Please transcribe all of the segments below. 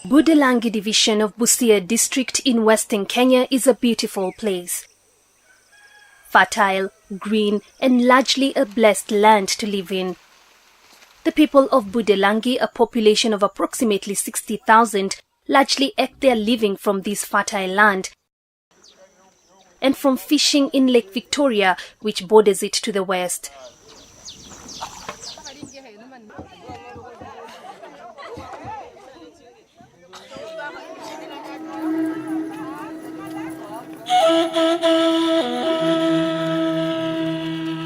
Budalangi division of Busia district in western Kenya is a beautiful place. Fertile, green and largely a blessed land to live in. The people of Budalangi, a population of approximately 60,000, largely eke their living from this fertile land and from fishing in Lake Victoria, which borders it to the west.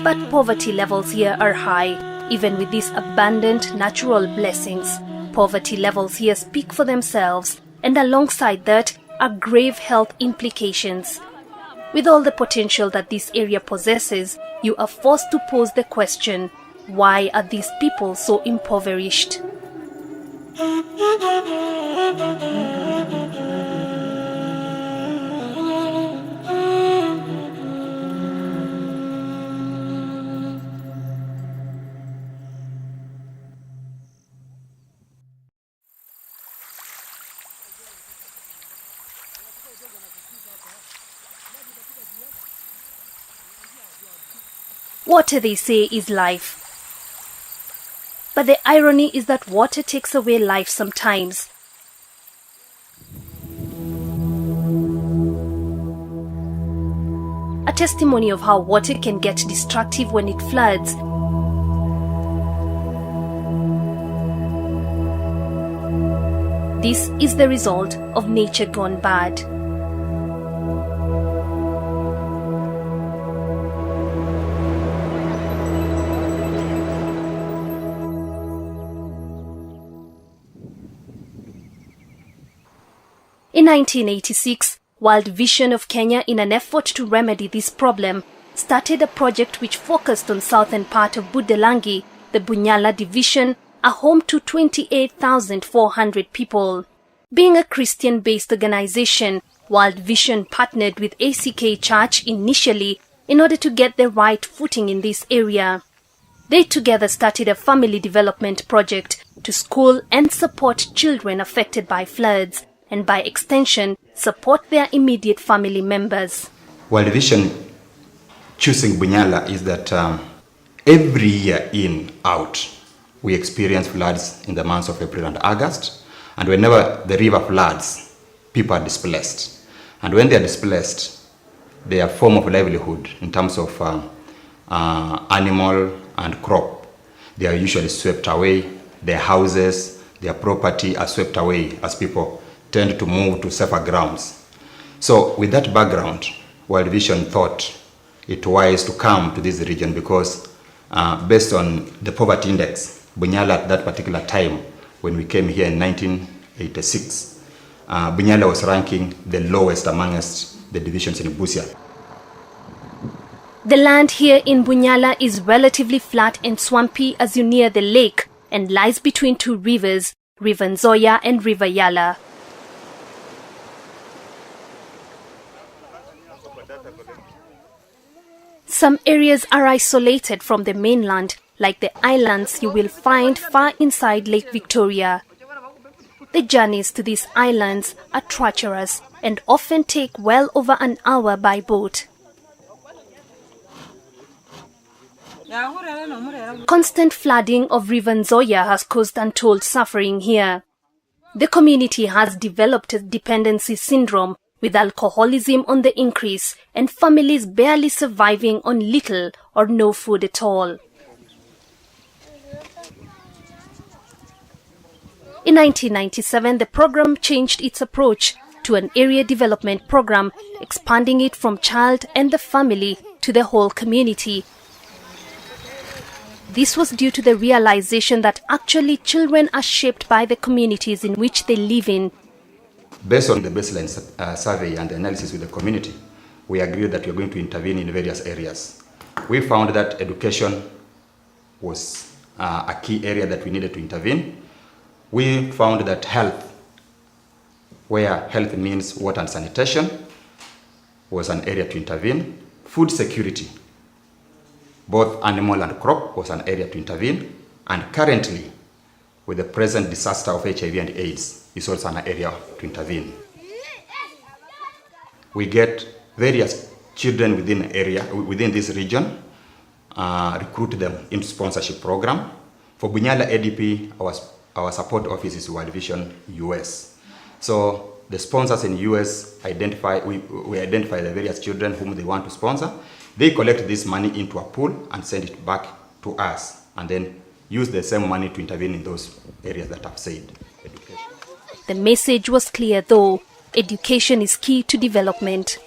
But poverty levels here are high, even with these abundant natural blessings. Poverty levels here speak for themselves, and alongside that are grave health implications. With all the potential that this area possesses, you are forced to pose the question, why are these people so impoverished? Water, they say, is life. But the irony is that water takes away life sometimes. A testimony of how water can get destructive when it floods. This is the result of nature gone bad. In 1986, World Vision of Kenya, in an effort to remedy this problem, started a project which focused on southern part of Budalangi, the Bunyala division, a home to 28,400 people. Being a Christian-based organization, World Vision partnered with ACK Church initially in order to get the right footing in this area. They together started a family development project to school and support children affected by floods, and by extension, support their immediate family members. World Vision choosing Bunyala is that every year in, out, we experience floods in the months of April and August. And whenever the river floods, people are displaced. And when they are displaced, their form of livelihood in terms of animal and crop, they are usually swept away. Their houses, their property are swept away as people tend to move to safer grounds. So with that background, World Vision thought it wise to come to this region because based on the poverty index, Bunyala at that particular time, when we came here in 1986, Bunyala was ranking the lowest amongst the divisions in Busia. The land here in Bunyala is relatively flat and swampy as you near the lake and lies between two rivers, River Nzoia and River Yala. Some areas are isolated from the mainland, like the islands you will find far inside Lake Victoria. The journeys to these islands are treacherous and often take well over an hour by boat. Constant flooding of River Nzoia has caused untold suffering here. The community has developed a dependency syndrome, with alcoholism on the increase and families barely surviving on little or no food at all. In 1997, the program changed its approach to an area development program, expanding it from child and the family to the whole community. This was due to the realization that actually children are shaped by the communities in which they live in. Based on the baseline survey and analysis with the community, we agreed that we are going to intervene in various areas. We found that education was a key area that we needed to intervene. We found that health, where health means water and sanitation, was an area to intervene. Food security, both animal and crop, was an area to intervene. And currently, with the present disaster of HIV and AIDS is also an area to intervene. We get various children within this region, recruit them into sponsorship program. For Bunyala ADP, our support office is World Vision US. So the sponsors in US we identify the various children whom they want to sponsor. They collect this money into a pool and send it back to us, and then use the same money to intervene in those areas that I've said. Education. The message was clear though. Education is key to development.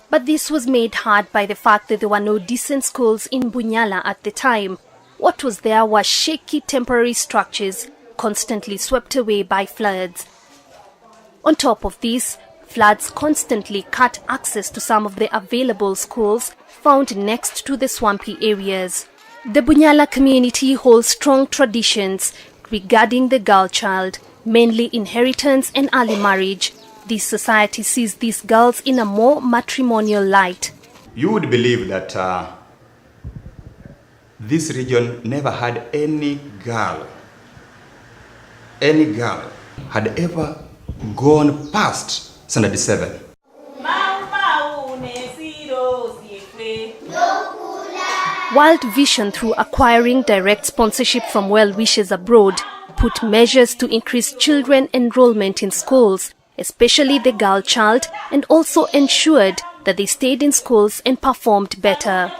But this was made hard by the fact that there were no decent schools in Bunyala at the time. What was there were shaky temporary structures, constantly swept away by floods. On top of this, floods constantly cut access to some of the available schools found next to the swampy areas. The Bunyala community holds strong traditions regarding the girl child, mainly inheritance and early marriage. This society sees these girls in a more matrimonial light. You would believe that this region never had any girl had ever gone past Standard 7. World Vision, through acquiring direct sponsorship from well-wishers abroad, put measures to increase children enrollment in schools, especially the girl child, and also ensured that they stayed in schools and performed better.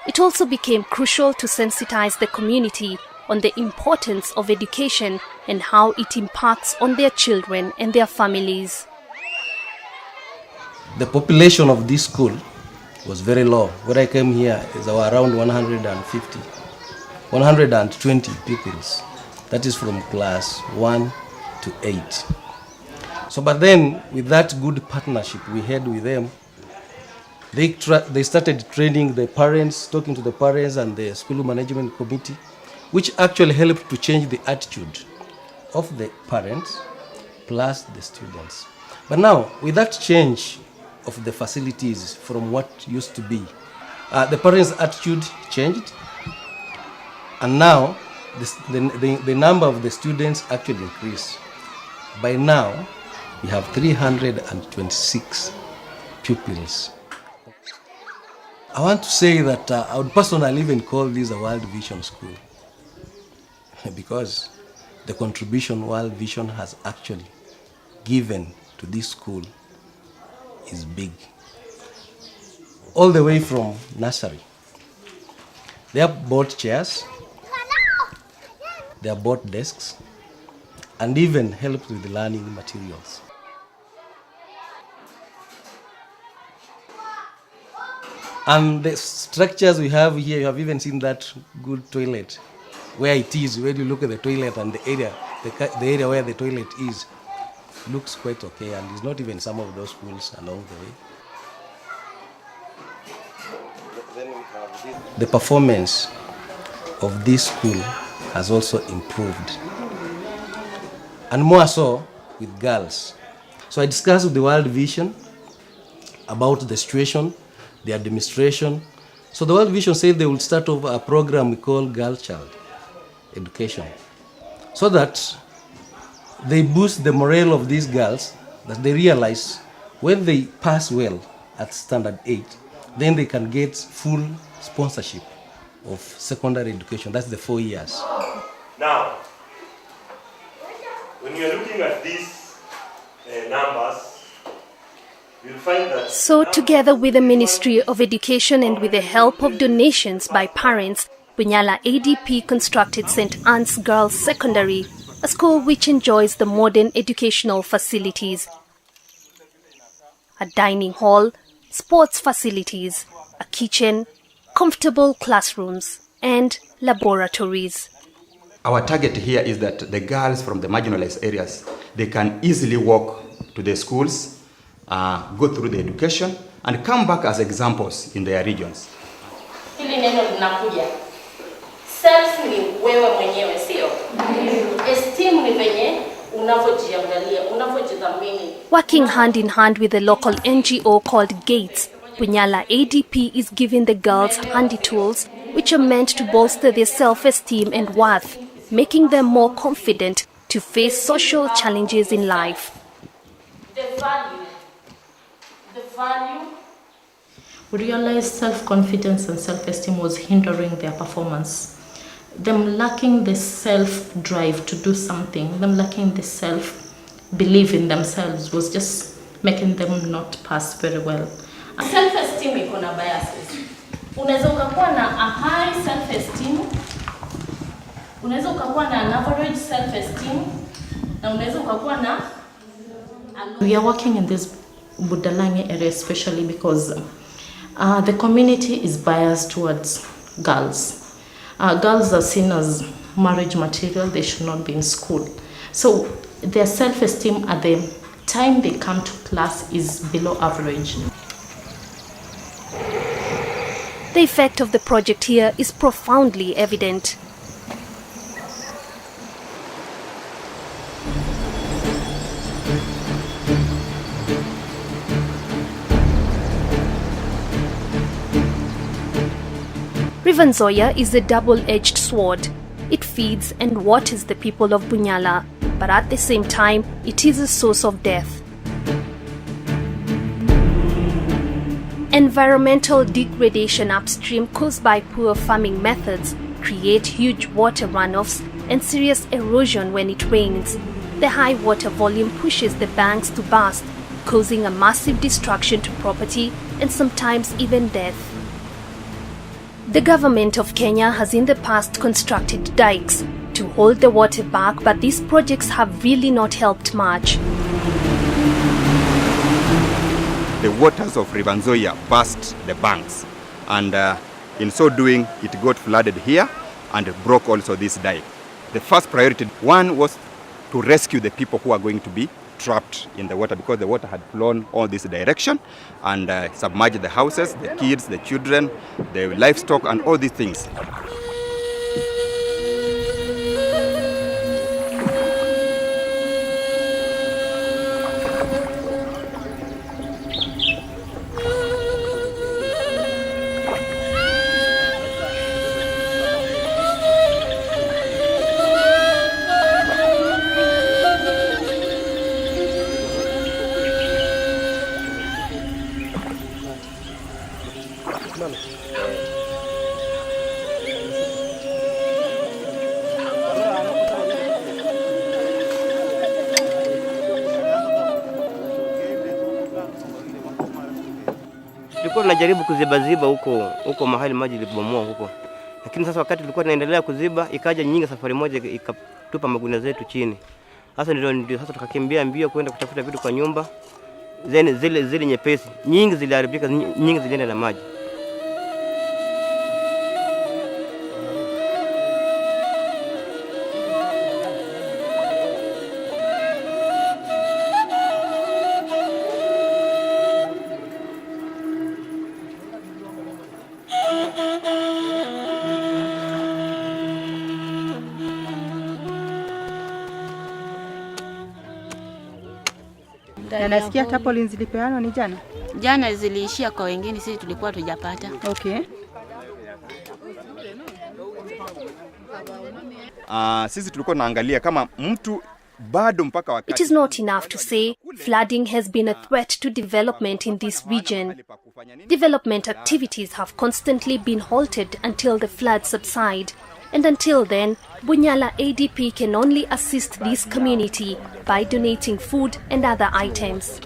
It also became crucial to sensitize the community on the importance of education and how it impacts on their children and their families. The population of this school was very low. When I came here, is around 120 pupils. That is from class 1 to 8. So, but then with that good partnership we had with them, they started training the parents, talking to the parents and the school management committee, which actually helped to change the attitude of the parents plus the students. But now, with that change of the facilities from what used to be, the parents' attitude changed, and now the number of the students actually increased. By now, we have 326 pupils. I want to say that I would personally even call this a World Vision school because the contribution World Vision has actually given to this school is big. All the way from nursery. They have bought chairs, they have bought desks, and even helped with the learning materials. And the structures we have here, you have even seen that good toilet, where it is, when you look at the toilet and the area where the toilet is, looks quite okay, and it's not even some of those schools along the way. The performance of this school has also improved, and more so with girls. So I discussed with the World Vision about the situation, the administration. So the World Vision said they will start over a program we call Girl Child Education, so that they boost the morale of these girls, that they realize when they pass well at Standard 8, then they can get full sponsorship of secondary education. That's the 4 years. Now, when you're looking at these numbers, you'll find that... So together with the Ministry of Education and with the help of donations by parents, Bunyala ADP constructed St. Anne's Girls Secondary, a school which enjoys the modern educational facilities, a dining hall, sports facilities, a kitchen, comfortable classrooms, and laboratories. Our target here is that the girls from the marginalized areas, they can easily walk to the schools, go through the education, and come back as examples in their regions. Hili neno linakuja. Self ni wewe mwenyewe sio. Esteem ni venye unavyojiangalia, unavyojidhamini. Working hand in hand with a local NGO called Gates, Bunyala ADP is giving the girls handy tools which are meant to bolster their self-esteem and worth, making them more confident to face social challenges in life. The value. We realized self-confidence and self-esteem was hindering their performance. Them lacking the self-drive to do something, them lacking the self-belief in themselves was just making them not pass very well. Self-esteem iko na biases. Unaweza ukakuwa na a high self-esteem, unaweza ukakuwa na an average self-esteem, na unaweza ukakuwa na... We are working in this Budalangi area especially because the community is biased towards girls. Girls are seen as marriage material, they should not be in school. So their self-esteem at the time they come to class is below average. The effect of the project here is profoundly evident. River Nzoia is a double-edged sword. It feeds and waters the people of Bunyala, but at the same time, it is a source of death. Environmental degradation upstream caused by poor farming methods create huge water runoffs and serious erosion when it rains. The high water volume pushes the banks to burst, causing a massive destruction to property and sometimes even death. The government of Kenya has in the past constructed dikes to hold the water back, but these projects have really not helped much. The waters of River Nzoia burst the banks, and in so doing it got flooded here and broke also this dike. The first priority one was to rescue the people who are going to be trapped in the water, because the water had flown all this direction and submerged the houses, the kids, the children, the livestock and all these things. Tulikuwa tunajaribu kuziba huko mahali maji ilibomoa huko. Lakini sasa wakati tulikuwa tunaendelea kuziba, ikaja nyingi safari moja ikatupa magunia zetu chini. Sasa ndio sasa tukakimbia mbio kwenda kutafuta vitu kwa nyumba. Zile nyepesi, nyingi ziliharibika, nyingi zilienda na maji. Na nasikia tapolin zilipeanwa ni jana? Jana ziliishia kwa wengine, sisi tulikuwa tujapata. Okay. Sisi tulikuwa naangalia kama mtu bado mpaka wakati. It is not enough to say flooding has been a threat to development in this region. Development activities have constantly been halted until the floods subside. And until then, Bunyala ADP can only assist this community by donating food and other items.